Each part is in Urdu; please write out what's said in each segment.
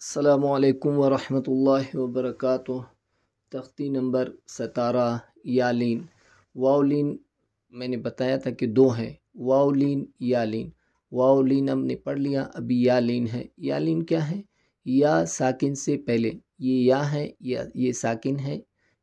السلام علیکم ورحمۃ اللہ وبرکاتہ۔ تختی نمبر 17 یالین۔ واولین میں نے بتایا تھا کہ دو ہیں، واولین یالین۔ واولین ہم نے پڑھ لیا، ابھی یالین ہے۔ یالین کیا ہے؟ یا ساکن سے پہلے، یہ یا ہے یا یہ ساکن ہے،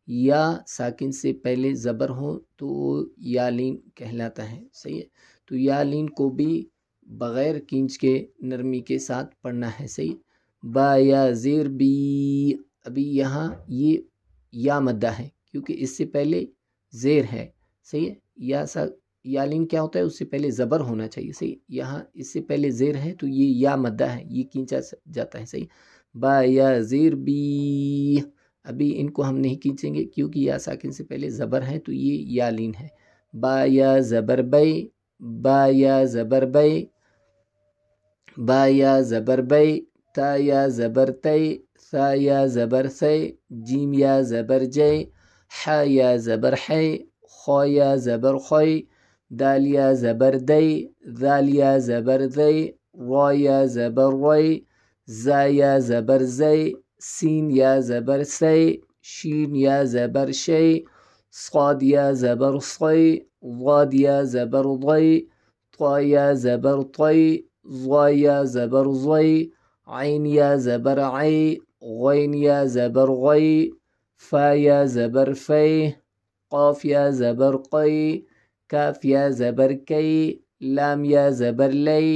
یا ساکن سے پہلے زبر ہو تو یالین کہلاتا ہے، صحیح ہے۔ تو یالین کو بھی بغیر کھینچ کے نرمی کے ساتھ پڑھنا ہے، صحیح۔ با یا زیر بی، ابھی یہاں یہ یا مدہ ہے کیونکہ اس سے پہلے زیر ہے، صحیح ہے۔ یالین کیا ہوتا ہے؟ اس سے پہلے زبر ہونا چاہیے، صحیح۔ یہاں اس سے پہلے زیر ہے تو یہ یا مدہ ہے، یہ کھینچا جاتا ہے، صحیح۔ با یا زیر بی، ابھی ان کو ہم نہیں کھینچیں گے کیونکہ یا ساکن سے پہلے زبر ہے تو یہ یالین ہے۔ با یا زبر بے، با یا زبر بے، با یا زبر بے، تا یا زبر تے، ثا یا زبر ثے، جیم یا زبر جے، ح یا زبر حے، خو یا زبر خوی، دال یا زبر دے، ذال یا زبر ذے، را یا زبر روی، زا یا زبر زے، سین یا زبر سے، شین یا زبر شے، صاد یا زبر صی، ضاد یا زبر ضی، طا یا زبر طی، ظا یا زبر ظی، عین یا زبر عی، غین یا زبر غی، فا یا زبر فی، قاف یا زبر قی، کاف یا زبر کی، لام یا زبر لی،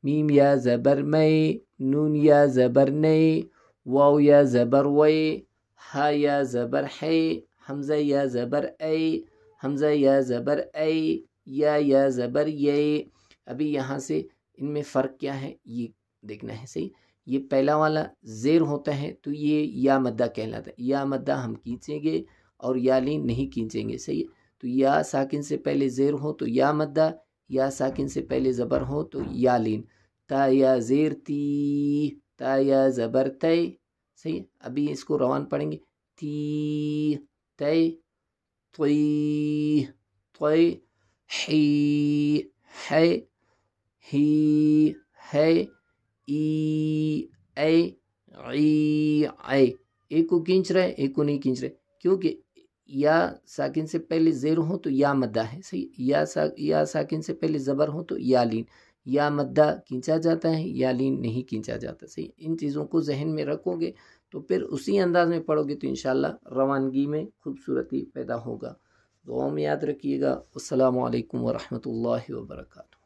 میم یا زبر می، نون یا زبر نی، واو یا زبر وی، ہا یا زبر حی، حمزہ یا زبر ای، حمزہ یا زبر ای، یا زبر یی۔ ابھی یہاں سے ان میں فرق کیا ہے یہ دیکھنا ہے، صحیح۔ یہ پہلا والا زیر ہوتا ہے تو یہ یا مدہ کہلاتا ہے، یا مدہ ہم کھینچیں گے اور یالین نہیں کھینچیں گے، صحیح۔ تو یا ساکن سے پہلے زیر ہو تو یا مدہ، یا ساکن سے پہلے زبر ہو تو یالین۔ تا یا زیر تی، تا یا زبر تے، صحیح۔ ابھی اس کو روان پڑھیں گے، تی تے، طی طی، حی ہے، ہی ہے، ای اے، عی اے۔ ایک کو کھینچ رہے ایک کو نہیں کھینچ رہے کیونکہ یا ساکن سے پہلے زیر ہو تو یا مدہ ہے، صحیح۔ یا ساکن سے پہلے زبر ہو تو یالین، یا مدہ کھینچا جاتا ہے، یالین نہیں کھینچا جاتا، صحیح۔ ان چیزوں کو ذہن میں رکھو گے تو پھر اسی انداز میں پڑھو گے تو انشاءاللہ روانگی میں خوبصورتی پیدا ہوگا۔ دعاؤں میں یاد رکھیے گا۔ السلام علیکم ورحمۃ اللہ وبرکاتہ۔